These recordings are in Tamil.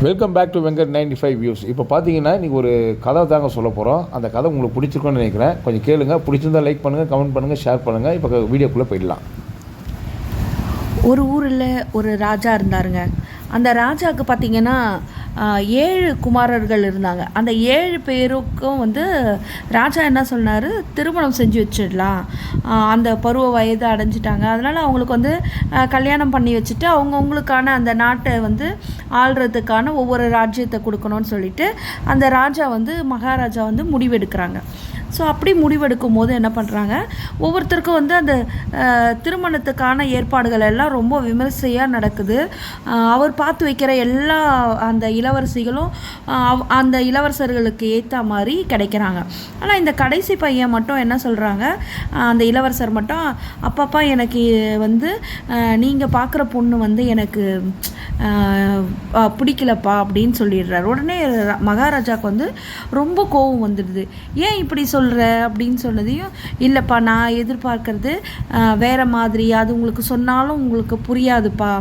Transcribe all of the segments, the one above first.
Welcome back to Venkat 95 views. இப்போ பார்த்தீங்கன்னா இன்றைக்கி ஒரு கதை தாங்க சொல்ல போகிறோம். அந்த கதை உங்களுக்கு பிடிச்சிருக்கோன்னு நினைக்கிறேன். கொஞ்சம் கேளுங்க. பிடிச்சிருந்தா லைக் பண்ணுங்கள், கமெண்ட் பண்ணுங்கள், ஷேர் பண்ணுங்கள். இப்போ வீடியோக்குள்ளே போயிடலாம். ஒரு ஊரில் ஒரு ராஜா இருந்தாருங்க. அந்த ராஜாவுக்கு பார்த்திங்கன்னா 7 குமாரர்கள் இருந்தாங்க. அந்த 7 பேருக்கும் ராஜா என்ன சொன்னார், திருமணம் செஞ்சு வச்சிடலாம். அந்த பருவ வயது அடைஞ்சிட்டாங்க. அதனால் அவங்களுக்கு கல்யாணம் பண்ணி வச்சுட்டு அவங்கவுங்களுக்கான அந்த நாட்டை ஆள்றதுக்கான ஒவ்வொரு ராஜ்யத்தை கொடுக்கணும்னு சொல்லிட்டு அந்த ராஜா மகாராஜா முடிவெடுக்கிறாங்க. ஸோ அப்படி முடிவெடுக்கும் போது என்ன பண்ணுறாங்க, ஒவ்வொருத்தருக்கும் அந்த திருமணத்துக்கான ஏற்பாடுகள் எல்லாம் ரொம்ப விமர்சையாக நடக்குது. அவர் பார்த்து வைக்கிற எல்லா அந்த இளவரசிகளும் அந்த இளவரசர்களுக்கு ஏற்ற மாதிரி கிடைக்கிறாங்க. ஆனால் இந்த கடைசி பையன் மட்டும் என்ன சொல்கிறாங்க, அந்த இளவரசர் மட்டும் அப்பப்பா எனக்கு நீங்கள் பார்க்குற பொண்ணு எனக்கு பிடிக்கலப்பா அப்படின்னு சொல்லிடுறாரு. உடனே மகாராஜாவுக்கு ரொம்ப கோபம் வந்துடுது. ஏன் இப்படி சொல்கிற அப்படின்னு சொன்னதையும், இல்லைப்பா நான் எதிர்பார்க்கறது வேறு மாதிரி, அது உங்களுக்கு சொன்னாலும் உங்களுக்கு புரியாதுப்பா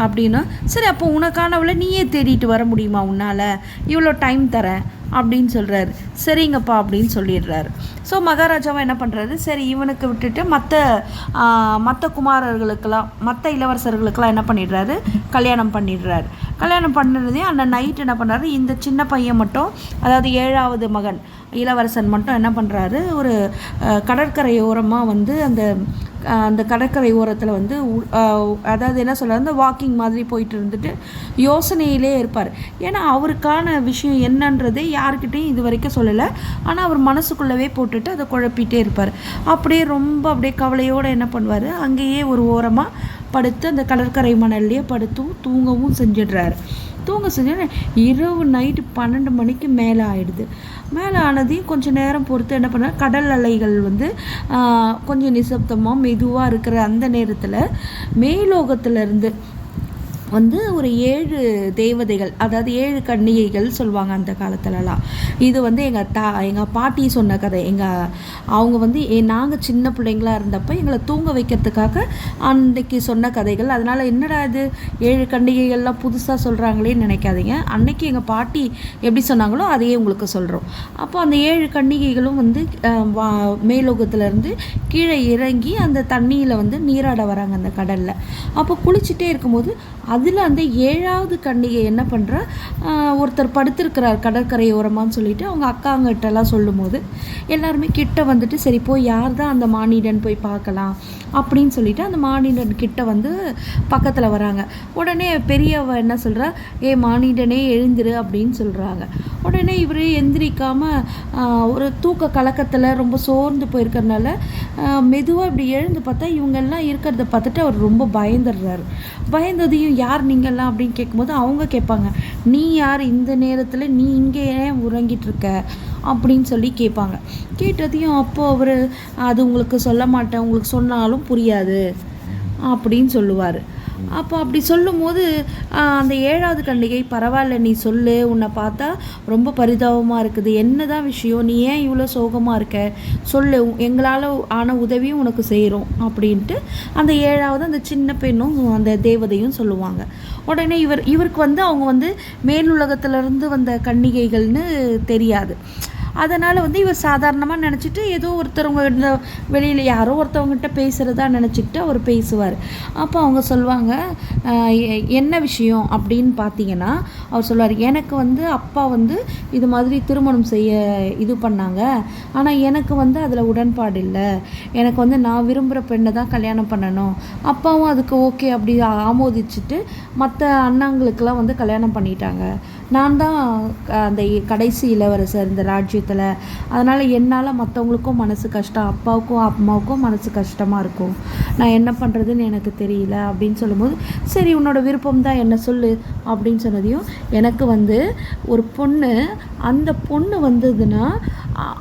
அப்படின்னா, சரி அப்போ உனக்கானவளை நீயே தேடிட்டு வர முடியுமா, உன்னால் இவ்வளோ டைம் தரேன் அப்படின்னு சொல்கிறாரு. சரிங்கப்பா அப்படின்னு சொல்லிடுறாரு. ஸோ மகாராஜாவும் என்ன பண்ணுறாரு, சரி இவனுக்கு விட்டுட்டு மற்ற குமாரர்களுக்கெல்லாம் மற்ற இளவரசர்களுக்கெல்லாம் என்ன பண்ணிடுறாரு, கல்யாணம் பண்ணிடுறாரு. கல்யாணம் பண்ணுறதே அந்த நைட் என்ன பண்ணுறாரு, இந்த சின்ன பையன் மட்டும், அதாவது 7வது மகன் இளவரசன் மட்டும் என்ன பண்ணுறாரு, ஒரு கடற்கரையோரமாக அந்த கடற்கரை ஓரத்தில் அதாவது என்ன சொல்கிறார், அந்த வாக்கிங் மாதிரி போயிட்டு இருந்துட்டு யோசனையிலே இருப்பார். ஏன்னா அவருக்கான விஷயம் என்னன்றதே யாருக்கிட்டையும் இது வரைக்கும் சொல்லலை. ஆனால் அவர் மனசுக்குள்ளவே போட்டுட்டு அதை குழப்பிகிட்டே இருப்பார். அப்படியே கவலையோடு என்ன பண்ணுவார், அங்கேயே ஒரு ஓரமாக படுத்து அந்த கடற்கரை மணல்லையே படுத்தும் தூங்கவும் செஞ்சிடுறாரு. இரவு நைட்டு 12 மணிக்கு மேலே ஆயிடுது. மேலே ஆனதையும் கொஞ்சம் நேரம் பொறுத்து என்ன பண்ணார், கடல் அலைகள் கொஞ்சம் நிசப்தமாக மெதுவாக இருக்கிற அந்த நேரத்தில் மேலோகத்திலேருந்து ஒரு 7 தேவதைகள், அதாவது 7 கன்னிகைகள் சொல்லுவாங்க அந்த காலத்துலலாம். இது எங்கள் பாட்டி சொன்ன கதை. அவங்க நாங்கள் சின்ன பிள்ளைங்களாக இருந்தப்போ எங்களை தூங்க வைக்கிறதுக்காக அன்றைக்கி சொன்ன கதைகள். அதனால் என்னடா இது 7 கன்னிகைகள்லாம் புதுசாக சொல்கிறாங்களேன்னு நினைக்காதீங்க. அன்றைக்கி எங்கள் பாட்டி எப்படி சொன்னாங்களோ அதையே உங்களுக்கு சொல்கிறோம். அப்போ அந்த 7 கன்னிகைகளும் மேலோகத்திலேருந்து கீழே இறங்கி அந்த தண்ணியில் நீராட வராங்க அந்த கடலில். அப்போ குளிச்சுட்டே இருக்கும்போது அதில் அந்த 7வது கன்னிகை என்ன பண்ணுறா, ஒருத்தர் படுத்திருக்கிறார் கடற்கரை ஓரமான்னு சொல்லிட்டு அவங்க அக்காங்கிட்டலாம் சொல்லும் போது எல்லாருமே கிட்ட சரி போய் யார் தான் அந்த மானிடன் போய் பார்க்கலாம் அப்படின்னு சொல்லிட்டு அந்த மானிடன் கிட்ட பக்கத்தில் வராங்க. உடனே பெரியவ என்ன சொல்கிறா, மானிடனே எழுந்திரு அப்படின்னு சொல்கிறாங்க. உடனே இவர் எந்திரிக்காமல் ஒரு தூக்க கலக்கத்தில் ரொம்ப சோர்ந்து போயிருக்கிறதுனால மெதுவாக இப்படி எழுந்து பார்த்தா இவங்கெல்லாம் இருக்கிறத பார்த்துட்டு அவர் ரொம்ப பயந்துடுறாரு. பயந்ததையும் யார் நீங்கள்லாம் அப்படின்னு கேட்கும்போது அவங்க கேட்பாங்க, நீ யார் இந்த நேரத்தில், நீ இங்கே ஏன் உறங்கிட்டு இருக்க அப்படின்னு சொல்லி கேட்பாங்க. கேட்டதையும் அப்போது அவர் அது உங்களுக்கு சொல்ல மாட்டேன், உங்களுக்கு சொன்னாலும் புரியாது அப்படின்னு சொல்லுவார். அப்போ அப்படி சொல்லும் போது அந்த 7வது கன்னிகை, பரவாயில்ல நீ சொல்லு, உன்னை பார்த்தா ரொம்ப பரிதாபமாக இருக்குது, என்ன தான் விஷயம், நீ ஏன் இவ்வளோ சோகமாக இருக்க, சொல்லு, எங்களால் ஆன உதவியும் உனக்கு செய்கிறோம் அப்படின்ட்டு அந்த 7வது அந்த சின்ன பெண்ணும் அந்த தேவதையும் சொல்லுவாங்க. உடனே இவருக்கு அவங்க மேலுலகத்திலேருந்து வந்த கன்னிகைகள்னு தெரியாது. அதனால் இவர் சாதாரணமாக நினச்சிட்டு ஏதோ ஒருத்தவங்க வெளியில் யாரோ ஒருத்தவங்ககிட்ட பேசுகிறதா நினச்சிக்கிட்டு அவர் பேசுவார். அப்போ அவங்க சொல்லுவாங்க, என்ன விஷயம் அப்படின்னு பார்த்தீங்கன்னா அவர் சொல்லுவார், எனக்கு அப்பா இது மாதிரி திருமணம் செய்ய இது பண்ணாங்க, ஆனால் எனக்கு அதில் உடன்பாடு இல்லை, எனக்கு நான் விரும்புகிற பெண்ணை தான் கல்யாணம் பண்ணணும். அப்பாவும் அதுக்கு ஓகே அப்படி ஆமோதிச்சுட்டு மற்ற அண்ணாங்களுக்கெல்லாம் கல்யாணம் பண்ணிட்டாங்க. நான் தான் அந்த கடைசி இளவரசர் இந்த ராஜ்யத்தில். அதனால் என்னால் மற்றவங்களுக்கும் மனசு கஷ்டம், அப்பாவுக்கும் அம்மாவுக்கும் மனசு கஷ்டமாக இருக்கும், நான் என்ன பண்ணுறதுன்னு எனக்கு தெரியல அப்படின்னு சொல்லும்போது, சரி உன்னோட விருப்பம் தான், என்ன சொல்லு அப்படின்னு சொன்னதையும், எனக்கு ஒரு பொண்ணு, அந்த பொண்ணு வந்ததுன்னா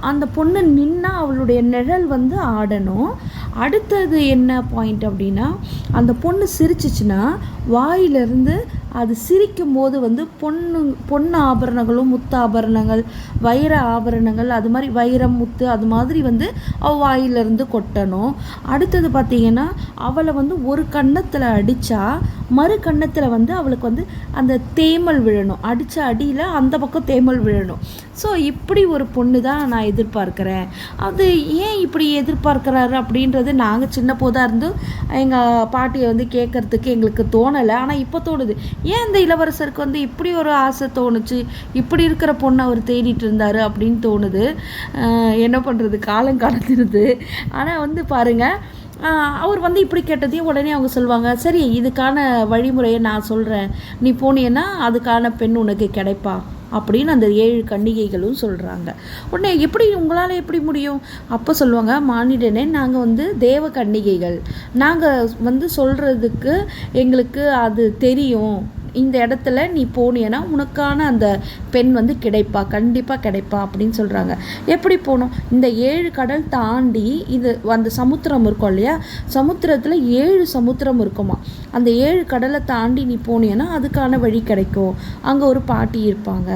அந்த பொண்ணு நின்னா அவளுடைய நிழல் ஆடணும். அடுத்தது என்ன பாயிண்ட் அப்படின்னா, அந்த பொண்ணு சிரிச்சிச்சுன்னா வாயிலிருந்து அது சிரிக்கும் போது வந்து பொண்ணு ஆபரணங்களும் முத்து ஆபரணங்கள் வைர ஆபரணங்கள் அது மாதிரி வைரம் முத்து அது மாதிரி வந்து அவள் வாயிலிருந்து கொட்டணும். அடுத்தது பார்த்திங்கன்னா அவளை வந்து ஒரு கன்னத்தில் அடித்தா மறு கன்னத்தில் வந்து அவளுக்கு வந்து அந்த தேமல் விழணும், அடித்த அடியில் அந்த பக்கம் தேமல் விழணும். ஸோ இப்படி ஒரு பொண்ணு தான் நான் எதிர்பார்க்குறேன். அது ஏன் இப்படி எதிர்பார்க்குறாரு அப்படின்றது நாங்கள் சின்ன போதாக இருந்தும் எங்கள் பாட்டியை வந்து கேட்குறதுக்கு எங்களுக்கு தோணலை. ஆனால் இப்போ தோணுது, ஏன் இந்த இளவரசருக்கு வந்து இப்படி ஒரு ஆசை தோணுச்சு, இப்படி இருக்கிற பொண்ணை அவர் தேடிட்டு இருந்தார் அப்படின்னு தோணுது. என்ன பண்ணுறது, காலம் கடந்துடுது. ஆனால் வந்து பாருங்கள், அவர் வந்து இப்படி கேட்டதையும் உடனே அவங்க சொல்லுவாங்க, சரி இதுக்கான வழிமுறையை நான் சொல்கிறேன், நீ போனீன்னா அதுக்கான பெண் உனக்கு கிடைப்பா அப்படின்னு அந்த 7 கன்னிகைகளும் சொல்கிறாங்க. உடனே எப்படி உங்களால் எப்படி முடியும்? அப்போ சொல்லுவாங்க, மானிடனே நாங்கள் வந்து தேவ கன்னிகைகள், நாங்கள் வந்து சொல்கிறதுக்கு எங்களுக்கு அது தெரியும், இந்த இடத்துல நீ போனீன்னா உனக்கான அந்த பெண் வந்து கிடைப்பா, கண்டிப்பாக கிடைப்பா அப்படின்னு சொல்கிறாங்க. எப்படி போகணும்? இந்த 7 கடல் தாண்டி இது அந்த சமுத்திரம் இருக்கும் இல்லையா, சமுத்திரத்தில் 7 சமுத்திரம் இருக்குமா, அந்த 7 கடலை தாண்டி நீ போனீன்னா அதுக்கான வழி கிடைக்கும், அங்கே ஒரு பாட்டி இருப்பாங்க,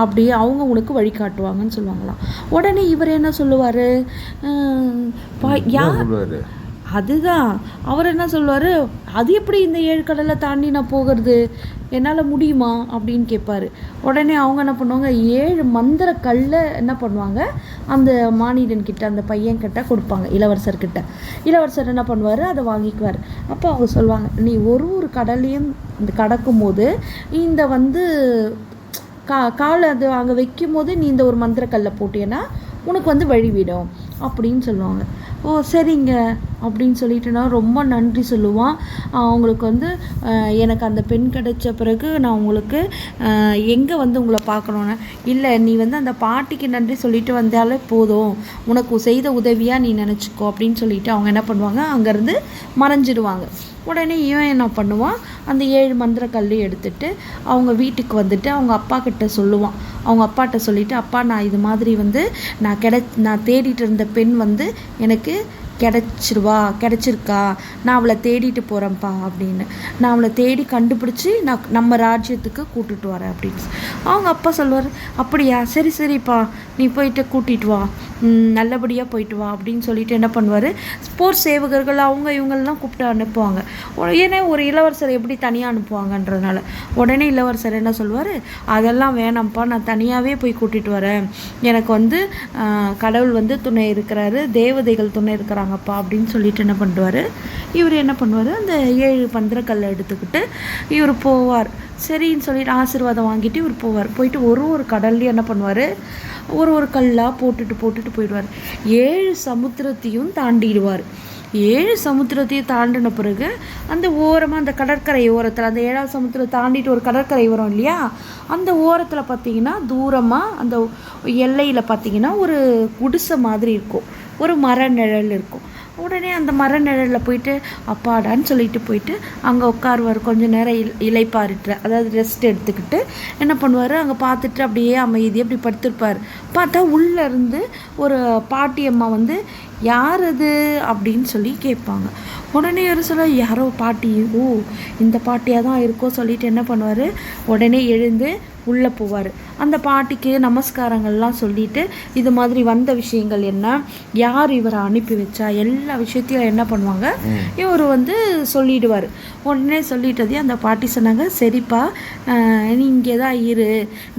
அப்படி அவங்க உனக்கு வழி காட்டுவாங்கன்னு சொல்லுவாங்களாம். உடனே இவர் என்ன சொல்லுவார், அதுதான் அவர் என்ன சொல்லுவார், அது எப்படி இந்த 7 கடலை தாண்டி நான் போகிறது, என்னால் முடியுமா அப்படின்னு கேட்பார். உடனே அவங்க என்ன பண்ணுவாங்க, 7 மந்திர கல்லை என்ன பண்ணுவாங்க, அந்த மானிடன்கிட்ட அந்த பையன்கிட்ட கொடுப்பாங்க, இளவரசர்கிட்ட. இளவரசர் என்ன பண்ணுவார், அதை வாங்கிக்குவார். அப்போ அவங்க சொல்லுவாங்க, நீ ஒரு கடலையும் கடக்கும் போது இந்த வந்து காலை அது அங்கே வைக்கும் போது நீ இந்த ஒரு மந்திரக்கல்லை போட்டீன்னா உனக்கு வந்து வழிவிடும் அப்படின்னு சொல்லுவாங்க. ஓ சரிங்க அப்படின்னு சொல்லிட்டுனா ரொம்ப நன்றி சொல்லுவான். அவங்களுக்கு வந்து எனக்கு அந்த பெண் கிடைச்ச பிறகு நான் உங்களுக்கு எங்கே வந்து உங்களை பார்க்கணுன்னு, இல்லை நீ வந்து அந்த பாட்டிக்கு நன்றி சொல்லிட்டு வந்தாலே போதும், உனக்கு செய்த உதவியாக நீ நினச்சிக்கோ அப்படின்னு சொல்லிட்டு அவங்க என்ன பண்ணுவாங்க, அங்கேருந்து மறைஞ்சிடுவாங்க. உடனே இவன் என்ன பண்ணுவான், அந்த 7 மந்திர கல்லையும் எடுத்துகிட்டு அவங்க வீட்டுக்கு வந்துட்டு அவங்க அப்பா கிட்ட சொல்லுவான். அவங்க அப்பாட்ட சொல்லிவிட்டு, அப்பா நான் இது மாதிரி வந்து நான் தேடிட்டு இருந்த பெண் வந்து எனக்கு கிடைச்சிருக்கா, நான் அவளை தேடிட்டு போகிறேன்ப்பா அப்படின்னு, நான் அவளை தேடி கண்டுபிடிச்சி நான் நம்ம ராஜ்யத்துக்கு கூட்டிட்டு வரேன் அப்படின்னு. அவங்க அப்பா சொல்லுவார், அப்படியா, சரி சரிப்பா நீ போயிட்டு கூட்டிகிட்டு வா, நல்லபடியாக போயிட்டு வா அப்படின்னு சொல்லிட்டு என்ன பண்ணுவார், போர் சேவகர்கள் அவங்க இவங்களெலாம் கூப்பிட்டு அனுப்புவாங்க. ஏன்னா ஒரு இளவரசரை எப்படி தனியாக அனுப்புவாங்கன்றதுனால உடனே இளவரசர் என்ன சொல்லுவார், அதெல்லாம் வேணாம்ப்பா, நான் தனியாகவே போய் கூட்டிகிட்டு வரேன், எனக்கு வந்து கடவுள் வந்து துணை இருக்கிறாரு, தேவதைகள் துணை இருக்கிறாங்கப்பா அப்படின்னு சொல்லிட்டு என்ன பண்ணுவார், இவர் என்ன பண்ணுவார், அந்த 7 மந்திரக்கல்லை எடுத்துக்கிட்டு இவர் போவார். சரின்னு சொல்லிட்டு ஆசீர்வாதம் வாங்கிட்டு இவர் போவார். போயிட்டு ஒரு கடல்லையும் என்ன பண்ணுவார், ஒரு கல்லாக போட்டுட்டு போயிடுவார். 7 சமுத்திரத்தையும் தாண்டிடுவார். 7 சமுத்திரத்தையும் தாண்டின பிறகு அந்த ஓரமாக அந்த கடற்கரை ஓரத்தில், அந்த 7ஆவது சமுத்திரம் தாண்டிட்டு ஒரு கடற்கரை வரும் இல்லையா, அந்த ஓரத்தில் பார்த்திங்கன்னா தூரமாக அந்த எல்லையில் பார்த்திங்கன்னா ஒரு குடிசை மாதிரி இருக்கும், ஒரு மர நிழல் இருக்கும். உடனே அந்த மர நிழலில் போயிட்டு அப்பாடான்னு சொல்லிட்டு போயிட்டு அங்கே உட்காருவார். கொஞ்சம் நேரம் இலைப்பாரிட்டு, அதாவது ரெஸ்ட் எடுத்துக்கிட்டு என்ன பண்ணுவார், அங்கே பார்த்துட்டு அப்படியே அமைதி அப்படி படுத்திருப்பார். பார்த்தா உள்ளேருந்து ஒரு பாட்டியம்மா வந்து யார் அது அப்படின்னு சொல்லி கேட்பாங்க. உடனே யாரும் சொல்ல, யாரோ பாட்டி, ஓ இந்த பாட்டியாக தான் இருக்கோ சொல்லிட்டு என்ன பண்ணுவார், உடனே எழுந்து உள்ளே போவார். அந்த பாட்டிக்கு நமஸ்காரங்கள்லாம் சொல்லிவிட்டு இது மாதிரி வந்த விஷயங்கள் என்ன, யார் இவரை அனுப்பி வச்சா, எல்லா விஷயத்தையும் என்ன பண்ணுவாங்க, இவர் வந்து சொல்லிடுவார். உடனே சொல்லிட்டதே அந்த பாட்டி சொன்னாங்க, சரிப்பா நீ இங்கே தான் இரு,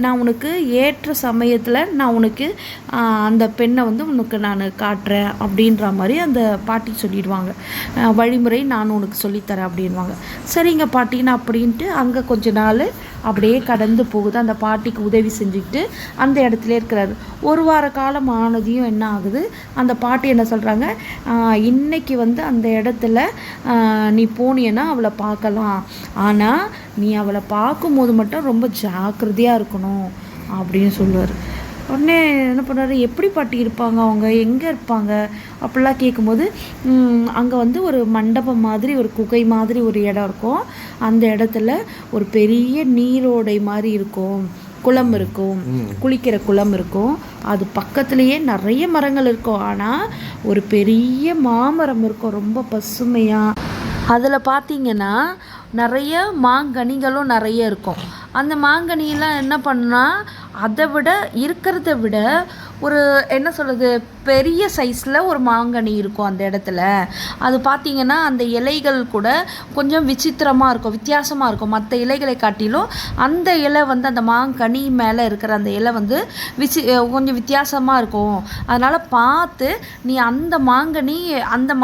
நான் உனக்கு ஏற்ற சமயத்தில் நான் உனக்கு அந்த பெண்ணை வந்து உனக்கு நான் காட்டுறேன் அப்படின்ற மாதிரி அந்த பாட்டி சொல்லிடுவாங்க. வழிமுறை நான் உனக்கு சொல்லித்தரேன் அப்படின்வாங்க. சரிங்க பாட்டின்னு அப்படின்ட்டு அங்கே கொஞ்ச நாள் அப்படியே கடந்து போகுது. அந்த பாட்டிக்கு உதவி செஞ்சுக்கிட்டு அந்த இடத்துல இருக்கிறாரு. 1 வார காலம் ஆனதையும் என்ன ஆகுது, அந்த பாட்டி என்ன சொல்கிறாங்க, இன்னைக்கு வந்து அந்த இடத்துல நீ போனீன்னா அவளை பார்க்கலாம், ஆனால் நீ அவளை பார்க்கும்போது மட்டும் ரொம்ப ஜாக்கிரதையாக இருக்கணும் அப்படின்னு சொல்லுவார். உடனே என்ன பண்ணுறாரு, எப்படி பாட்டி இருப்பாங்க, அவங்க எங்கே இருப்பாங்க அப்படிலாம் கேட்கும்போது, அங்கே வந்து ஒரு மண்டபம் மாதிரி ஒரு குகை மாதிரி ஒரு இடம் இருக்கும். அந்த இடத்துல ஒரு பெரிய நீரோடை மாதிரி இருக்கும், குளம் இருக்கும், குளிக்கிற குளம் இருக்கும். அது பக்கத்துலேயே நிறைய மரங்கள் இருக்கும். ஆனால் ஒரு பெரிய மாமரம் இருக்கும், ரொம்ப பசுமையாக. அதில் பார்த்தீங்கன்னா நிறைய மாங்கனிகளும் நிறைய இருக்கும். அந்த மாங்கனியெல்லாம் என்ன பண்ணால் அதை விட இருக்கிறத விட ஒரு என்ன சொல்கிறது, பெரிய சைஸில் ஒரு மாங்கனி இருக்கும் அந்த இடத்துல. அது பார்த்திங்கன்னா அந்த இலைகள் கூட கொஞ்சம் விசித்திரமாக இருக்கும், வித்தியாசமாக இருக்கும். மற்ற இலைகளை காட்டிலும் அந்த இலை வந்து அந்த மாங்கனி மேலே இருக்கிற அந்த இலை வந்து கொஞ்சம் வித்தியாசமாக இருக்கும். அதனால் பார்த்து நீ அந்த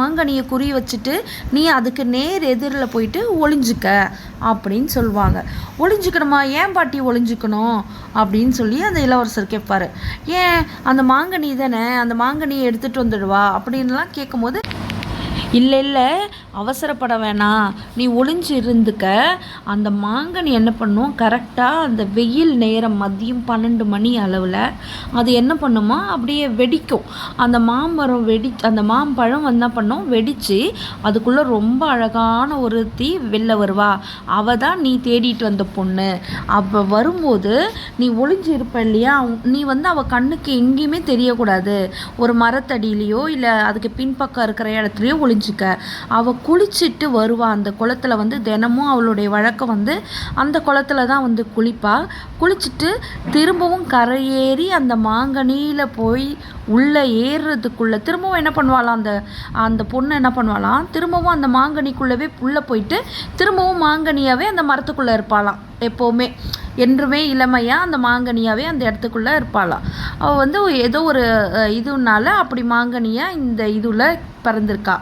மாங்கனியை குறி வச்சுட்டு நீ அதுக்கு நேர் எதிரில் போயிட்டு ஒளிஞ்சிக்க அப்படின்னு சொல்லுவாங்க. ஒளிஞ்சிக்கணுமா? ஏன் பாட்டி ஒளிஞ்சிக்கணும் அப்படின்னு சொல்லி அந்த இளவரசர் கேட்பார். ஏன், அந்த மாங்கனி தானே, அந்த மாங்கனியை எடுத்துகிட்டு வந்துடுவா அப்படின்லாம் கேட்கும்போது, இல்லை அவசரப்பட வேணாம், நீ ஒளிஞ்சு இருந்துக்க. அந்த மாங்கனி என்ன பண்ணும், கரெக்டாக அந்த வெயில் நேரம் மதியம் 12 மணி அளவில் அது என்ன பண்ணுமா, அப்படியே வெடிக்கும். அந்த மாமரம் அந்த மாம்பழம் என்ன பண்ணும், வெடித்து அதுக்குள்ளே ரொம்ப அழகான ஒருத்தி வெளில வருவா. அவள் தான் நீ தேடிட்டு வந்த பொண்ணு. அப்போ வரும்போது நீ ஒளிஞ்சு இருப்ப இல்லையா, நீ வந்து அவள் கண்ணுக்கு எங்கேயுமே தெரியக்கூடாது. ஒரு மரத்தடியிலையோ இல்லை அதுக்கு பின்பக்கம் இருக்கிற இடத்துலையோ ஒளிஞ்சிக்க. அவள் குளிச்சுட்டு வருவா. அந்த குளத்தில் வந்து தினமும் அவளுடைய வழக்கம் வந்து அந்த குளத்தில் தான் வந்து குளிப்பா. குளிச்சுட்டு திரும்பவும் கரையேறி அந்த மாங்கனியில் போய் உள்ளே ஏறுறதுக்குள்ளே திரும்பவும் என்ன பண்ணுவாளாம், அந்த பொண்ணு என்ன பண்ணுவாளாம், திரும்பவும் அந்த மாங்கனிக்குள்ளவே உள்ளே போயிட்டு திரும்பவும் மாங்கனியாகவே அந்த மரத்துக்குள்ளே இருப்பாளாம். எப்போவுமே என்றுமே இளமையாக அந்த மாங்கனியாகவே அந்த இடத்துக்குள்ளே இருப்பாளாம். அவள் வந்து ஏதோ ஒரு இதுனால அப்படி மாங்கனியாக இந்த இதில் பிறந்திருக்கா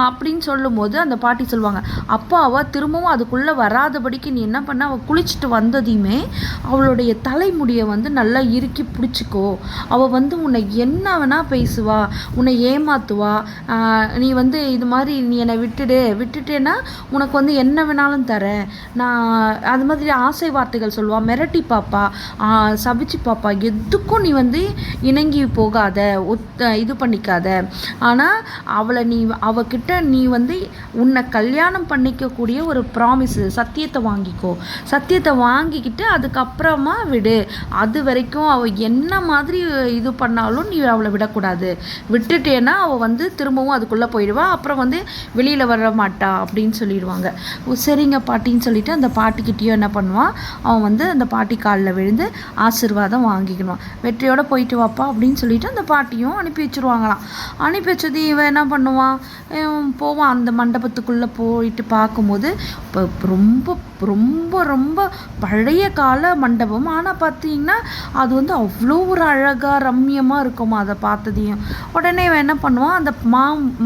அப்படின்னு சொல்லும்போது அந்த பாட்டி சொல்லுவாங்க, அப்போ அவள் திரும்பவும் அதுக்குள்ளே வராதபடிக்கு நீ என்ன பண்ண, அவள் குளிச்சுட்டு வந்ததையுமே அவளுடைய தலைமுடியை வந்து நல்லா இறுக்கி பிடிச்சிக்கோ. அவள் வந்து உன்னை என்ன வேணால் பேசுவா, உன்னை ஏமாத்துவா. நீ வந்து இது மாதிரி நீ என்னை விட்டுட்டேன்னா உனக்கு வந்து என்ன வேணாலும் தரேன், நான் அது மாதிரி ஆசை வார்த்தைகள் சொல்லுவாள், மிரட்டி பாப்பா, சபிச்சு பாப்பா. எதுக்கும் நீ வந்து இணங்கி போகாத, இது பண்ணிக்காத. ஆனால் அவகிட்ட நீ வந்து உன்னை கல்யாணம் பண்ணிக்கக்கூடிய ஒரு ப்ராமிஸு, சத்தியத்தை வாங்கிக்கோ. சத்தியத்தை வாங்கிக்கிட்டு அதுக்கப்புறமா விடு. அது வரைக்கும் அவள் என்ன மாதிரி இது பண்ணாலும் நீ அவளை விடக்கூடாது. விட்டுட்டேன்னா அவள் வந்து திரும்பவும் அதுக்குள்ளே போயிடுவா, அப்புறம் வந்து வெளியில் வர மாட்டா அப்படின்னு சொல்லிடுவாங்க. சரிங்க பாட்டின்னு சொல்லிட்டு அந்த பாட்டிக்கிட்டேயும் என்ன பண்ணுவான், அவன் வந்து அந்த பாட்டி காலில் விழுந்து ஆசீர்வாதம் வாங்கிக்கணும். வெற்றியோடு போயிட்டு வாப்பா அப்படின்னு சொல்லிட்டு அந்த பாட்டியும் அனுப்பி வச்சுருவாங்களாம். அனுப்பி வச்சது இவன் என்ன பண்ணுவான், போவான் அந்த மண்டபத்துக்குள்ளே போயிட்டு பார்க்கும்போது இப்போ ரொம்ப ரொம்ப ரொம்ப பழைய கால மண்டபம். ஆனால் பார்த்தீங்கன்னா அது வந்து அவ்வளோ ஒரு அழகாக ரம்யமாக இருக்குமா. அதை பார்த்ததையும் உடனே இவன் என்ன பண்ணுவான், அந்த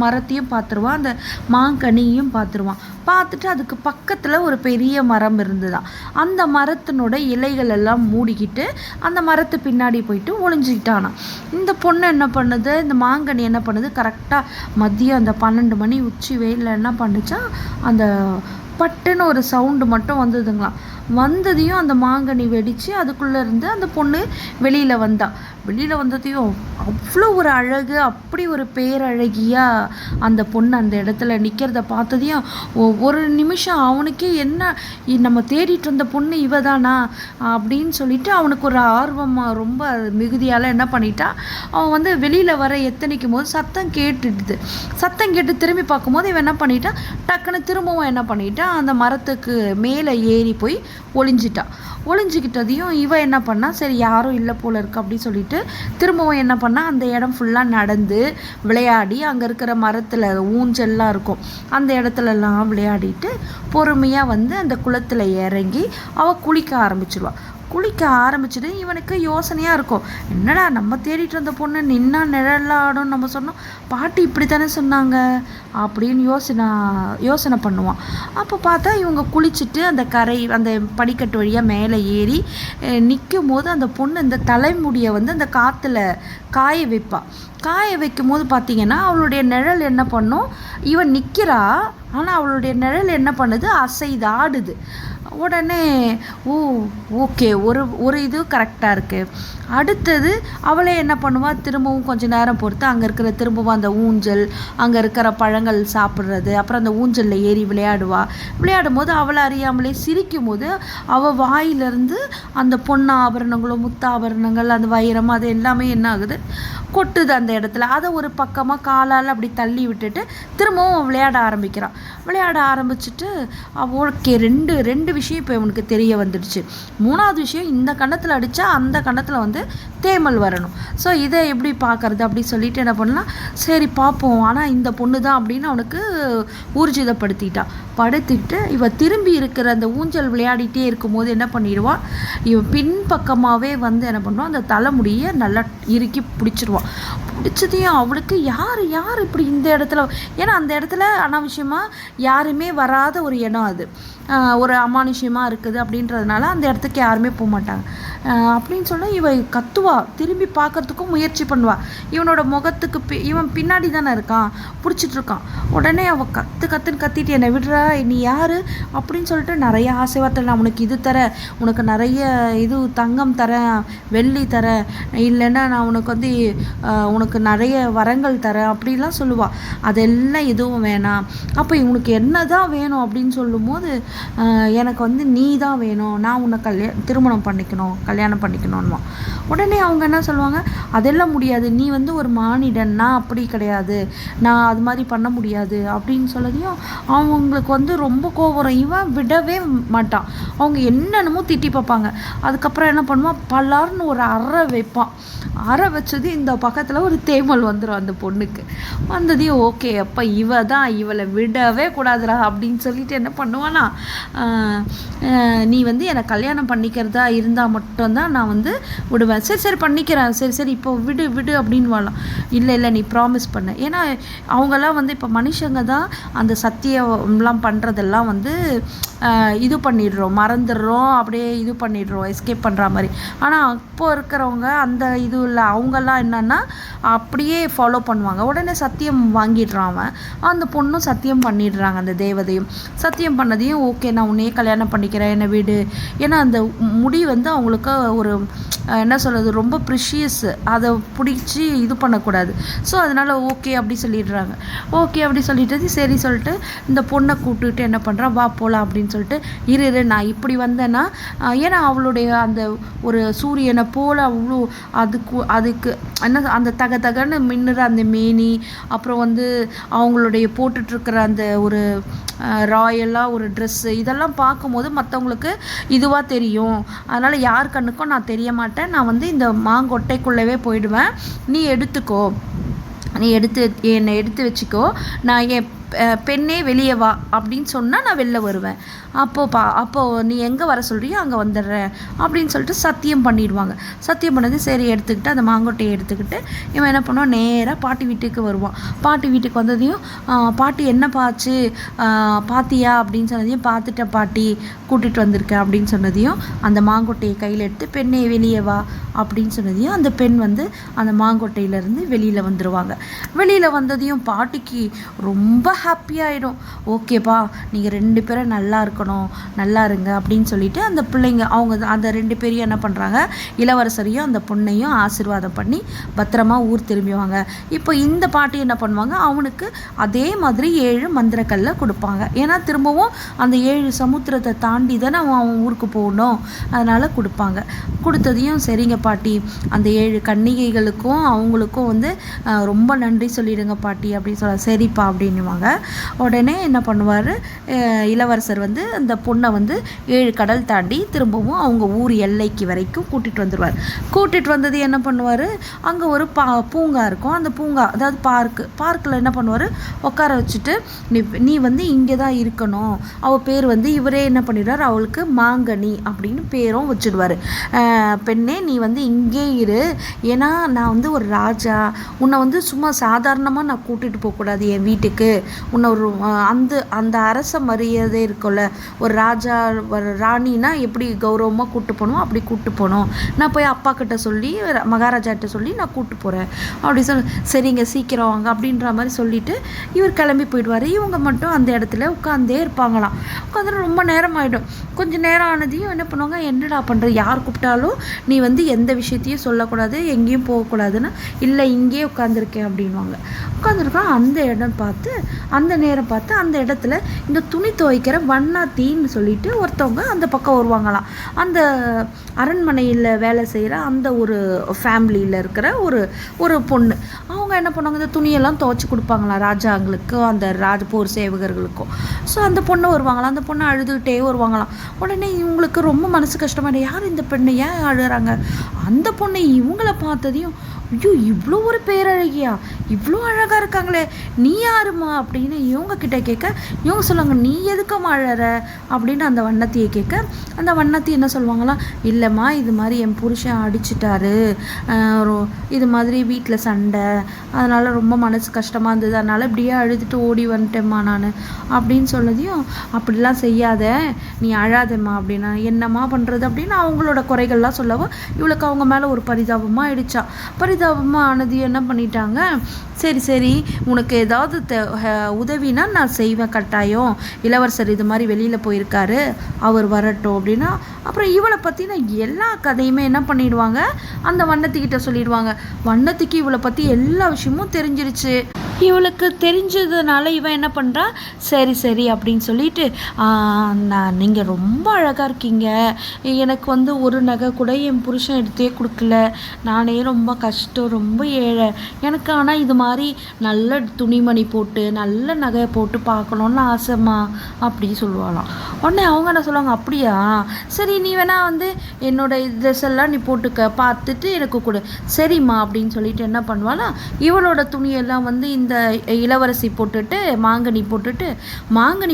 மரத்தையும் பார்த்துருவான், அந்த மாங்கனியும் பார்த்துருவான். பார்த்துட்டு அதுக்கு பக்கத்தில் ஒரு பெரிய மரம் இருந்துதான். அந்த மரத்தினோட இலைகள் எல்லாம் மூடிக்கிட்டு அந்த மரத்து பின்னாடி போயிட்டு ஒளிஞ்சிக்கிட்டானா. இந்த பொண்ணு என்ன பண்ணுது, இந்த மாங்கனி என்ன பண்ணுது, கரெக்டாக மதியம் அந்த 12 மணி உச்சி வெயிலில் என்ன பண்ணுச்சா, அந்த பட்டுன்னு ஒரு சவுண்டு மட்டும் வந்ததுங்களாம். வந்ததையும் அந்த மாங்கனி வெடித்து அதுக்குள்ளே இருந்து அந்த பொண்ணு வெளியில் வந்ததையும் அவ்வளோ ஒரு அழகு, அப்படி ஒரு பேரழகியாக அந்த பொண்ணு அந்த இடத்துல நிற்கிறத பார்த்ததையும் ஒரு நிமிஷம் அவனுக்கே என்ன நம்ம தேடிட்டு வந்த பொண்ணு இவ தானா அப்படின்னு சொல்லிட்டு அவனுக்கு ஒரு ஆர்வமாக ரொம்ப மிகுதியால் என்ன பண்ணிட்டா, அவன் வந்து வெளியில் வர எத்தனைக்கும் போது சத்தம் கேட்டு திரும்பி பார்க்கும்போது இவன் என்ன பண்ணிட்டான், டக்குன்னு திரும்பவும் என்ன பண்ணிட்டான், அந்த மரத்துக்கு மேலே ஏறி போய் ஒளிஞ்சிக்கிட்டதையும் இவன் என்ன பண்ணா, சரி யாரும் இல்லை போல இருக்கு அப்படின்னு சொல்லிட்டு திரும்பவும் என்ன பண்ணா, அந்த இடம் ஃபுல்லாக நடந்து விளையாடி அங்கே இருக்கிற மரத்தில் ஊஞ்சல்லாம் இருக்கும் அந்த இடத்துலலாம் விளையாடிட்டு பொறுமையாக வந்து அந்த குளத்தில் இறங்கி அவள் குளிக்க ஆரம்பிச்சிட்டு இவனுக்கு யோசனையாக இருக்கும், என்னடா நம்ம தேடிட்டு வந்த பொண்ணு நின்னா நிழலாடும் நம்ம சொன்னோம், பாட்டி இப்படி தானே சொன்னாங்க அப்படின்னு யோசனை பண்ணுவான். அப்போ பார்த்தா இவங்க குளிச்சுட்டு அந்த படிக்கட்டு வழியாக மேலே ஏறி நிற்கும் போது அந்த பொண்ணு இந்த தலைமுடியை வந்து அந்த காற்றுல காய வைக்கும் போது பார்த்தீங்கன்னா அவளுடைய நிழல் என்ன பண்ணும், இவன் நிற்கிறா ஆனால் அவளுடைய நிழல் என்ன பண்ணுது, ஆடுது. உடனே ஓகே ஒரு இது கரெக்டாக இருக்குது. அடுத்தது அவளே என்ன பண்ணுவாள், திரும்பவும் கொஞ்சம் நேரம் பொறுத்து அங்கே இருக்கிற திரும்பவும் அந்த ஊஞ்சல், அங்கே இருக்கிற பழங்கள் சாப்பிட்றது, அப்புறம் அந்த ஊஞ்சலில் ஏறி விளையாடும் போது அவளை அறியாமலே சிரிக்கும் போது அவள் வாயிலிருந்து அந்த பொண்ணு ஆபரணங்களும் முத்தாபரணங்கள் அந்த வைரம் அது எல்லாமே என்ன ஆகுது, கொட்டுது அந்த இடத்துல. அதை ஒரு பக்கமாக காலால் அப்படி தள்ளி விட்டுட்டு திரும்பவும் விளையாட ஆரம்பிக்கிறான். விளையாட ஆரம்பிச்சுட்டு ஓகே, ரெண்டு விஷயம் இப்போ இவனுக்கு தெரிய வந்துடுச்சு. 3வது விஷயம், இந்த கன்னத்தில் அடித்தா அந்த கன்னத்தில் வந்து தேமல் வரணும். ஸோ இதை எப்படி பார்க்கறது அப்படி சொல்லிட்டு என்ன பண்ணலாம், சரி பார்ப்போம், ஆனால் இந்த பொண்ணு தான் அப்படின்னு அவனுக்கு ஊர்ஜிதப்படுத்திட்டான். படுத்திட்டு இவ திரும்பி இருக்கிற அந்த ஊஞ்சல் விளையாடிட்டே இருக்கும்போது என்ன பண்ணிடுவான், இவன் பின்பக்கமாகவே வந்து என்ன பண்ணுவான், அந்த தலைமுடியை நல்லா இறுக்கி பிடிச்சிருவான். பிடிச்சதையும் அவளுக்கு யார் இப்படி இந்த இடத்துல, ஏன்னா அந்த இடத்துல அனாவசியமாக யாருமே வராத ஒரு இடம், அது ஒரு அமானுஷ்யமாக இருக்குது அப்படின்றதுனால அந்த இடத்துக்கு யாருமே போக மாட்டாங்க. அப்படின்னு சொன்னால் இவ கத்துவா, திரும்பி பார்க்கறதுக்கும் முயற்சி பண்ணுவா. இவனோட முகத்துக்கு இவன் பின்னாடி தானே இருக்கான், பிடிச்சிட்டு இருக்கான். உடனே அவள் கத்துன்னு கத்திட்டு, என்னை விடுறா, நீ யார் அப்படின்னு சொல்லிட்டு நிறைய ஆசை வார்த்தை, நான் உனக்கு இது தரேன், உனக்கு நிறைய இது தங்கம் தரேன், வெள்ளி தரேன், இல்லைன்னா நான் உனக்கு வந்து உனக்கு நிறைய வரங்கள் தரேன் அப்படிலாம் சொல்லுவாள். அதெல்லாம் எதுவும் வேணாம். அப்போ இவனுக்கு என்ன தான் வேணும் அப்படின்னு சொல்லும்போது, எனக்கு வந்து நீ தான் வேணும், நான் உன்னை திருமணம் பண்ணிக்கணும்னுமா. உடனே அவங்க என்ன சொல்லுவாங்க, அதெல்லாம் முடியாது, நீ வந்து ஒரு மானிடன், நான் அப்படி கிடையாது, நான் அது மாதிரி பண்ண முடியாது அப்படின்னு சொல்லதையும் அவங்களுக்கு வந்து ரொம்ப கோபம். இவன் விடவே மாட்டான். அவங்க என்னென்னமோ திட்டி பார்ப்பாங்க. அதுக்கப்புறம் என்ன பண்ணுவான், பல்லார்னு ஒரு அறை வைப்பான். அறை வச்சது இந்த பக்கத்தில் ஒரு தேமல் வந்துடும் அந்த பொண்ணுக்கு. வந்ததையும் ஓகே, அப்போ இவளை விடவே கூடாதுரா அப்படின்னு சொல்லிட்டு என்ன பண்ணுவானா, நீ வந்து என்னை கல்யாணம் பண்ணிக்கிறதா இருந்தால் மட்டும்தான் நான் வந்து விடுவேன். சரி பண்ணிக்கிறேன், சரி இப்போ விடு அப்படின்னு வாழலாம். இல்லை நீ ப்ராமிஸ் பண்ண. ஏன்னா அவங்கெல்லாம் வந்து இப்போ மனுஷங்க தான் அந்த சத்தியம்லாம் பண்ணுறதெல்லாம் வந்து இது பண்ணிடுறோம், மறந்துடுறோம், அப்படியே இது பண்ணிடுறோம், எஸ்கேப் பண்ணுற மாதிரி. ஆனால் அப்போ இருக்கிறவங்க அந்த இது இல்லை, அவங்கெல்லாம் என்னன்னா அப்படியே ஃபாலோ பண்ணுவாங்க. உடனே சத்தியம் வாங்கிடுறான் அவன். அந்த பொண்ணும் சத்தியம் பண்ணிடுறாங்க, அந்த தேவதையும் சத்தியம் பண்ணதையும் ஓகே, நான் உன்னையே கல்யாணம் பண்ணிக்கிறேன், என்னை வீடு. ஏன்னா அந்த முடி வந்து அவங்களுக்கு ஒரு என்ன சொல்கிறது, ரொம்ப ப்ரிஷியஸ், அதை பிடிச்சி இது பண்ணக்கூடாது. ஸோ அதனால் ஓகே அப்படி சொல்லிடுறாங்க. ஓகே அப்படி சொல்லிட்டது சரி சொல்லிட்டு இந்த பொண்ணை கூப்பிட்டுட்டு என்ன பண்ணுறான், வா போகலாம் அப்படின்னு சொல்லிட்டு, இரு நான் இப்படி வந்தேன்னா, ஏன்னா அவளுடைய அந்த ஒரு சூரியனை போல் அவ்வளோ அதுக்கு என்ன அந்த தகன்னு மின்னுற அந்த மேனி, அப்புறம் வந்து அவங்களுடைய போட்டுட்ருக்கிற அந்த ஒரு ராயலாக ஒரு ட்ரெஸ்ஸு, இதெல்லாம் பார்க்கும்போது மற்றவங்களுக்கு இதுவாக தெரியும். அதனால் யார் கண்ணுக்கும் நான் தெரிய மாட்டேன், நான் வந்து இந்த மாங்கொட்டைக்குள்ளவே போயிடுவேன், நீ எடுத்துக்கோ, நீ என்னை எடுத்து வச்சுக்கோ, நான் என் பெண்ணே வெளியே வா அப்படின்னு சொன்னால் நான் வெளில வருவேன், அப்போது நீ எங்கே வர சொல்கிறியோ அங்கே வந்துடுறேன் அப்படின்னு சொல்லிட்டு சத்தியம் பண்ணிடுவாங்க. சத்தியம் பண்ணது சரி எடுத்துக்கிட்டு அந்த மாங்கொட்டையை எடுத்துக்கிட்டு இவன் என்ன பண்ணுவான், நேராக பாட்டி வீட்டுக்கு வருவான். பாட்டி வீட்டுக்கு வந்ததையும் பாட்டி என்ன பாச்சு பாத்தியா அப்படின்னு சொன்னதையும், பார்த்துட்டேன் பாட்டி, கூட்டிகிட்டு வந்திருக்கேன் அப்படின்னு சொன்னதையும், அந்த மாங்கொட்டையை கையில் எடுத்து பெண்ணே வெளியே வா அப்படின்னு சொன்னதையும் அந்த பெண் வந்து அந்த மாங்கொட்டையிலேருந்து வெளியில் வந்துடுவாங்க. வெளியில் வந்ததையும் பாட்டிக்கு ரொம்ப ஹாப்பியாகிடும். ஓகேப்பா, நீங்கள் 2 பேரும் நல்லா இருக்கணும், நல்லா இருங்க அப்படின்னு சொல்லிட்டு அந்த பிள்ளைங்க அவங்க அந்த 2 பேரையும் என்ன பண்ணுறாங்க, இளவரசரையும் அந்த பொண்ணையும் ஆசீர்வாதம் பண்ணி பத்திரமா ஊர் திரும்பிவாங்க. இப்போ இந்த பாட்டி என்ன பண்ணுவாங்க, அவனுக்கு அதே மாதிரி 7 மந்திரக்கல்லை கொடுப்பாங்க. ஏன்னா திரும்பவும் அந்த 7 சமுத்திரத்தை தாண்டி தானே அவன் ஊருக்கு போகணும், அதனால் கொடுப்பாங்க. கொடுத்ததையும் சரிங்க பாட்டி, அந்த 7 கன்னிகைகளுக்கும் அவங்களுக்கும் வந்து ரொம்ப நன்றி சொல்லிடுங்க பாட்டி அப்படின்னு சொல்ல, சரிப்பா அப்படின்னுவாங்க. உடனே என்ன பண்ணுவார், இளவரசர் வந்து அந்த பொண்ணை வந்து 7 கடல் தாண்டி திரும்பவும் அவங்க ஊர் எல்லைக்கு வரைக்கும் கூட்டிகிட்டு வந்துடுவார். கூட்டிகிட்டு வந்தது என்ன பண்ணுவார், அங்கே ஒரு பூங்கா இருக்கும். அந்த பூங்கா அதாவது பார்க்கில் என்ன பண்ணுவார், உட்கார வச்சுட்டு நீ வந்து இங்கே தான் இருக்கணும், அவள் பேர் வந்து இவரே என்ன பண்ணிடுவார், அவளுக்கு மாங்கனி அப்படின்னு பேரும் வச்சுடுவார். பெண்ணே நீ வந்து இங்கே இரு, ஏன்னா நான் வந்து ஒரு ராஜா, உன்னை வந்து சும்மா சாதாரணமாக நான் கூட்டிகிட்டு போகக்கூடாது என் வீட்டுக்கு, உன்னை ஒரு அந்த அரச மரியாதை இருக்கும்ல, ஒரு ராஜா ஒரு ராணினா எப்படி கௌரவமாக கூப்பிட்டு போகணும் அப்படி கூப்பிட்டு போகணும், நான் போய் அப்பா கிட்ட சொல்லி மகாராஜாட்ட சொல்லி நான் கூப்பிட்டு போகிறேன் அப்படி சரிங்க சீக்கிரம் வாங்க அப்படின்ற மாதிரி சொல்லிவிட்டு இவர் கிளம்பி போயிடுவார். இவங்க மட்டும் அந்த இடத்துல உட்காந்தே இருப்பாங்களாம். உட்காந்து ரொம்ப நேரம் ஆகிடும். கொஞ்சம் நேரம் ஆனதையும் என்ன பண்ணுவாங்க, என்னடா பண்ணுறது, யார் கூப்பிட்டாலும் நீ வந்து எந்த விஷயத்தையும் சொல்லக்கூடாது, எங்கேயும் போகக்கூடாதுன்னு, இல்லை இங்கேயே உட்காந்துருக்கேன் அப்படின்வாங்க. உட்காந்துருக்கான். அந்த இடம் பார்த்து அந்த நேரம் பார்த்து அந்த இடத்துல இந்த துணி துவைக்கிற வண்ணாத்தின்னு சொல்லிட்டு ஒருத்தவங்க அந்த பக்கம் வருவாங்களாம். அந்த அரண்மனையில் வேலை செய்கிற அந்த ஒரு ஃபேமிலியில் இருக்கிற ஒரு பொண்ணு. அவங்க என்ன பண்ணுவாங்க, இந்த துணியெல்லாம் துவைச்சி கொடுப்பாங்களாம் ராஜாங்களுக்கும் அந்த போர் சேவகர்களுக்கும். ஸோ அந்த பொண்ணு வருவாங்களாம். அந்த பொண்ணு அழுதுகிட்டே வருவாங்களாம். உடனே இவங்களுக்கு ரொம்ப மனசு கஷ்டமாயிடும், யார் இந்த பெண்ணு, ஏன் அழுகிறாங்க? அந்த பொண்ணு இவங்கள பார்த்ததையும், ஐயோ இவ்வளோ ஒரு பேரழகியா, இவ்வளோ அழகாக இருக்காங்களே, நீ யாருமா அப்படின்னு இவங்க கிட்ட கேட்க, இவங்க சொல்லுவாங்க, நீ எதுக்கம்மா அழற அப்படின்னு அந்த வண்ணத்தியை கேட்க, அந்த வண்ணத்தி என்ன சொல்லுவாங்களாம், இல்லைம்மா இது மாதிரி என் புருஷன் அடிச்சிட்டாரு, இது மாதிரி வீட்டில் சண்டை, அதனால் ரொம்ப மனசு கஷ்டமாக இருந்தது, அதனால் இப்படியே அழுதுட்டு ஓடி வந்துட்டேம்மா நான் அப்படின்னு சொன்னதையும், அப்படிலாம் செய்யாத, நீ அழாதம்மா அப்படின்னா, என்னம்மா பண்ணுறது அப்படின்னு அவங்களோட குறைகள்லாம் சொல்லவும் இவளுக்கு அவங்க மேலே ஒரு பரிதாபமாக ஆயிடுச்சா. பரிதாபமாக ஆனது என்ன பண்ணிட்டாங்க, சரி சரி உனக்கு ஏதாவது உதவினா நான் செய்வேன் கட்டாயம், இளவரசர் இது மாதிரி வெளியில் போயிருக்காரு, அவர் வரட்டும் அப்படின்னா, அப்புறம் இவளை பற்றின எல்லா கதையுமே என்ன பண்ணிடுவாங்க, அந்த வண்ணத்துக்கிட்ட சொல்லிடுவாங்க. வண்ணத்துக்கு இவளை பற்றி எல்லா விஷயமும் தெரிஞ்சிருச்சு. இவளுக்கு தெரிஞ்சதுனால இவன் என்ன பண்ணுறா, சரி சரி அப்படின்னு சொல்லிட்டு, நீங்கள் ரொம்ப அழகாக இருக்கீங்க, எனக்கு வந்து ஒரு நகை கூட என் புருஷன் எடுத்தே கொடுக்கல, நானே ரொம்ப கஷ்டம், ரொம்ப ஏழை, எனக்கு ஆனால் இது மாதிரி நல்ல துணிமணி போட்டு நல்ல நகையை போட்டு பார்க்கணுன்னு ஆசைம்மா அப்படின்னு சொல்லுவாளாம். உடனே அவங்க என்ன சொல்லுவாங்க, அப்படியா சரி நீ வேணா வந்து என்னோடய ட்ரெஸ் எல்லாம் நீ போட்டுக்க, பார்த்துட்டு எனக்கு கொடு, சரிம்மா அப்படின்னு சொல்லிட்டு என்ன பண்ணுவாளா, இவளோட துணியெல்லாம் வந்து இந்த இளவரசி போட்டுட்டு மாங்கனி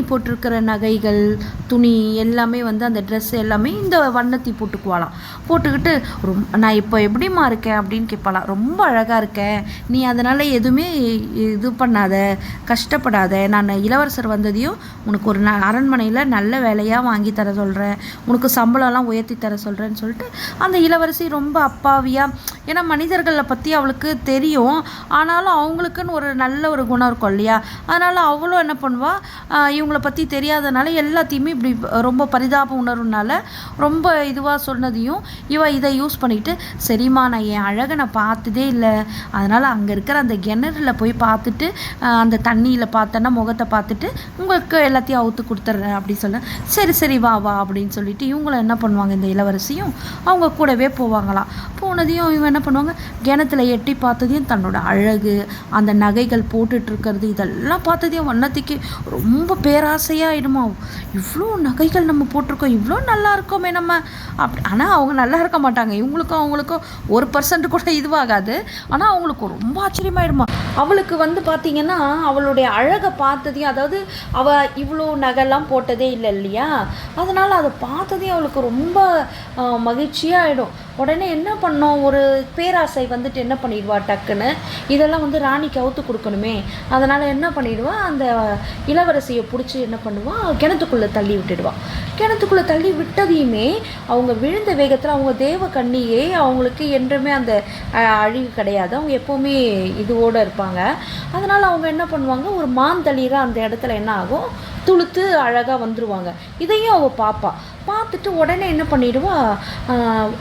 போட்டிருக்கிற நகைகள் துணி எல்லாமே வந்து அந்த ட்ரெஸ் எல்லாமே இந்த வண்ணத்தி போட்டுக்குவாளாம். போட்டுக்கிட்டு நான் இப்போ எப்படிம்மா இருக்கேன் அப்படின்னு கேட்பாளாம். ரொம்ப அழகாக இருக்கேன், நீ அதனால் எதுவுமே இது பண்ணாத, கஷ்டப்படாத, நான் இளவரசர் வந்ததையும் உனக்கு ஒரு அரண்மனையில் நல்ல வேலையாக வாங்கி தர சொல்கிறேன், உனக்கு சம்பளம்லாம் உயர்த்தி தர சொல்கிறேன்னு சொல்லிட்டு அந்த இளவரசி ரொம்ப அப்பாவியாக, ஏன்னா மனிதர்களை பற்றி அவளுக்கு தெரியும், ஆனாலும் அவங்களுக்குன்னு ஒரு நல்ல ஒரு குணம் இருக்கும் இல்லையா, அதனால் அவளும் என்ன பண்ணுவாள், இவங்கள பற்றி தெரியாதனால எல்லாத்தையுமே இப்படி ரொம்ப பரிதாப உணர்வுனால ரொம்ப இதுவாக சொன்னதையும் இதை யூஸ் பண்ணிவிட்டு, சரிம்மா நான் என் அழகை நான் பார்த்ததே இல்லை, அதனால் அங்கே இருக்கிற அந்த கிணறுல போய் பார்த்துட்டு அந்த தண்ணியில் பார்த்தேன்னா முகத்தை பார்த்துட்டு உங்களுக்கு எல்லாத்தையும் அவுத்து கொடுத்துட்றேன் அப்படி சொல்ல, சரி சரி வா வா அப்படின்னு சொல்லிட்டு இவங்களும் என்ன பண்ணுவாங்க, இந்த இளவரசியும் அவங்க கூடவே போவாங்களாம். போனதையும் இவங்க என்ன பண்ணுவாங்க, கிணத்துல எட்டி பார்த்ததையும் தன்னோட அழகு, அந்த நகைகள் போட்டுட்ருக்கிறது இதெல்லாம் பார்த்ததையும் வண்ணத்துக்கு ரொம்ப பேராசையாகிடுமா, இவ்வளோ நகைகள் நம்ம போட்டிருக்கோம், இவ்வளோ நல்லா இருக்கோமே நம்ம அப்படி. ஆனால் அவங்க நல்லா இருக்க மாட்டாங்க, இவங்களுக்கும் அவங்களுக்கும் 1% கூட இதுவாகாது, ஆனால் அவங்களுக்கு ரொம்ப ஆச்சரியமாயிடுமா. அவளுக்கு வந்து பார்த்திங்கன்னா அவளுடைய அழகை பார்த்ததையும், அதாவது அவள் இவ்வளோ நகைலாம் போட்டதே இல்லை இல்லையா, அதனால் அதை பார்த்ததையும் அவளுக்கு ரொம்ப மகிழ்ச்சியாகிடும். உடனே என்ன பண்ணோம், ஒரு பேராசை வந்துட்டு என்ன பண்ணிடுவா, டக்குன்னு இதெல்லாம் வந்து ராணிக்கு அவுத்து கொடுக்கணுமே, அதனால் என்ன பண்ணிடுவா, அந்த இளவரசியை பிடிச்சி என்ன பண்ணுவா, கிணத்துக்குள்ளே தள்ளி விட்டுடுவா. கிணத்துக்குள்ளே தள்ளி விட்டதையுமே அவங்க விழுந்த வேகத்தில் அவங்க தேவ கண்ணியே அவங்களுக்கு என்றுமே அந்த அழிவு கிடையாது, அவங்க எப்போவுமே இதுவோடு இருப்பாங்க. அதனால் அவங்க என்ன பண்ணுவாங்க, ஒரு மாந்தளிர அந்த இடத்துல என்ன ஆகும், துளுத்து அழகாக வந்துடுவாங்க. இதையும் அவள் பார்த்துட்டு உடனே என்ன பண்ணிடுவா,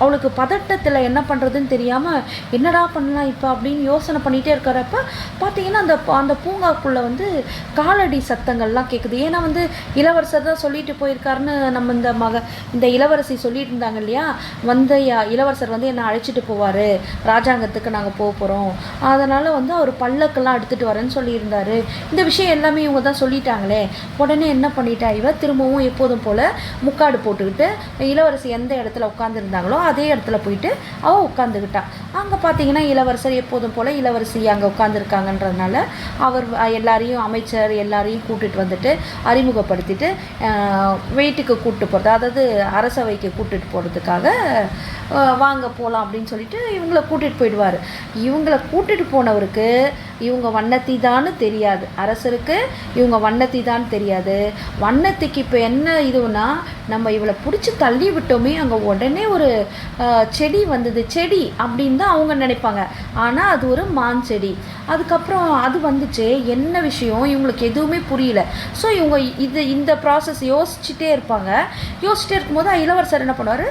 அவளுக்கு பதட்டத்தில் என்ன பண்ணுறதுன்னு தெரியாமல் என்னடா பண்ணலாம் இப்போ அப்படின்னு யோசனை பண்ணிகிட்டே இருக்கிறப்ப பார்த்திங்கன்னா அந்த பூங்காக்குள்ளே வந்து காலடி சத்தங்கள்லாம் கேட்குது. ஏன்னா வந்து இளவரசர் தான் சொல்லிட்டு போயிருக்காருன்னு நம்ம இந்த இளவரசி சொல்லிட்டு இருந்தாங்க இல்லையா, இளவரசர் வந்து என்னை அழைச்சிட்டு போவார், ராஜாங்கத்துக்கு நாங்கள் போகிறோம், அதனால் வந்து அவர் பல்லக்கெல்லாம் எடுத்துகிட்டு வரேன்னு சொல்லியிருந்தாரு, இந்த விஷயம் எல்லாமே இவங்க தான் சொல்லிட்டாங்களே. உடனே என்ன பண்ணிட்டா இவ, திரும்பவும் எப்போதும் போல் முக்காடு போட்டுக்கிட்டு இளவரசி எந்த இடத்துல உட்காந்துருந்தாங்களோ அதே இடத்துல போயிட்டு அவள் உட்காந்துக்கிட்டா. அங்கே பார்த்தீங்கன்னா இளவரசர் எப்போதும் போல் இளவரசி அங்கே உட்காந்துருக்காங்கன்றதுனால அவர் எல்லாரையும் அமைச்சர் எல்லாரையும் கூட்டிகிட்டு வந்துட்டு அறிமுகப்படுத்திட்டு வீட்டுக்கு கூப்பிட்டு போகிறது, அதாவது அரசவைக்கு கூட்டிகிட்டு போகிறதுக்காக வாங்க போகலாம் அப்படின்னு சொல்லிட்டு இவங்களை கூட்டிகிட்டு போயிடுவார். இவங்களை கூட்டிகிட்டு போனவருக்கு இவங்க வண்ணத்தி தான்னு தெரியாது, அரசருக்கு இவங்க வண்ணத்தி தான் தெரியாது. வண்ணத்திக்கு இப்போ என்ன இதுன்னா, நம்ம இவளை பிடிச்சி தள்ளி விட்டோமே, அங்கே உடனே ஒரு செடி வந்தது, செடி அப்படின்னு தான் அவங்க நினைப்பாங்க, ஆனால் அது ஒரு மான் செடி. அதுக்கப்புறம் அது வந்துச்சு, என்ன விஷயம் இவங்களுக்கு எதுவுமே புரியல. ஸோ இவங்க இந்த ப்ராசஸ் யோசிச்சுட்டே இருப்பாங்க. யோசிச்சுட்டே இருக்கும்போது இளவரசர் என்ன பண்ணுவார்,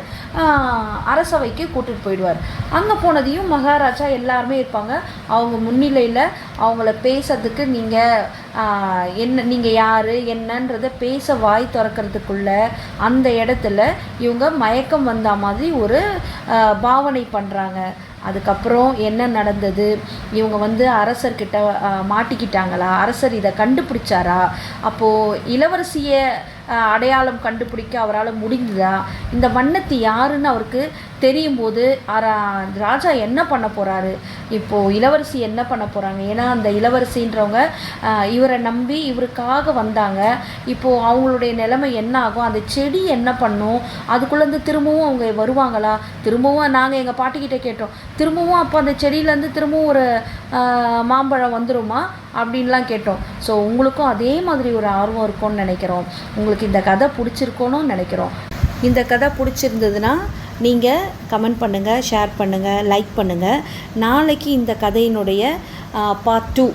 அரசவைக்கு கூட்டிகிட்டு போயிடுவார். அங்கே போனதையும் மகாராஜா எல்லாருமே இருப்பாங்க. அவங்க முன்னிலையில் அவங்கள பேசுறதுக்கு நீங்கள் என்ன நீங்கள் யார் என்னன்றதை பேச வாய் திறக்கிறதுக்குள்ள அந்த இடத்துல இவங்க மயக்கம் வந்த மாதிரி ஒரு பாவனை பண்ணுறாங்க. அதுக்கப்புறம் என்ன நடந்தது, இவங்க வந்து அரசர்கிட்ட மாட்டிக்கிட்டாங்களா, அரசர் இதை கண்டுபிடிச்சாரா, அப்போது இளவரசியை அடையாளம் கண்டுபிடிக்க அவரால் முடிஞ்சுதா, இந்த வண்ணத்தி யாருன்னு அவருக்கு தெரியும் போது ராஜா என்ன பண்ண போகிறாரு, இப்போது இளவரசி என்ன பண்ண போகிறாங்க. ஏன்னா அந்த இளவரசின்றவங்க இவரை நம்பி இவருக்காக வந்தாங்க. இப்போது அவங்களுடைய நிலைமை என்ன ஆகும், அந்த செடி என்ன பண்ணும், அதுக்குள்ளேருந்து திரும்பவும் அவங்க வருவாங்களா, திரும்பவும் நாங்கள் எங்கள் பாட்டிக்கிட்ட கேட்டோம், திரும்பவும் அப்போ அந்த செடியிலேருந்து திரும்பவும் ஒரு மாம்பழம் வந்துருமா அப்படின்லாம் கேட்டோம். ஸோ உங்களுக்கும் அதே மாதிரி ஒரு ஆர்வம் இருக்கும்னு நினைக்கிறோம். உங்களுக்கு இந்த கதை பிடிச்சிருக்கோன்னு நினைக்கிறோம். இந்த கதை பிடிச்சிருந்ததுன்னா நீங்கள் கமெண்ட் பண்ணுங்கள், ஷேர் பண்ணுங்கள், லைக் பண்ணுங்கள். நாளைக்கு இந்த கதையினுடைய பார்ட் 2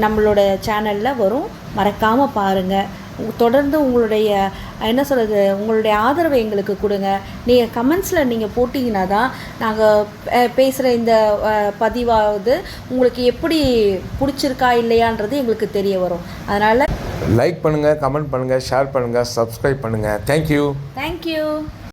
நம்மளோட சேனலில் வரும். மறக்காமல் பாருங்கள். தொடர்ந்து உங்களுடைய என்ன சொல்கிறது, உங்களுடைய ஆதரவை எங்களுக்கு கொடுங்க. நீங்கள் கமெண்ட்ஸில் நீங்கள் போட்டிங்கன்னா தான் நாங்கள் பேசுகிற இந்த பதிவாவது உங்களுக்கு எப்படி பிடிச்சிருக்கா இல்லையான்றது எங்களுக்கு தெரிய வரும். அதனால் லைக் பண்ணுங்கள், கமெண்ட் பண்ணுங்கள், ஷேர் பண்ணுங்கள், சப்ஸ்கிரைப் பண்ணுங்கள். தேங்க்யூ.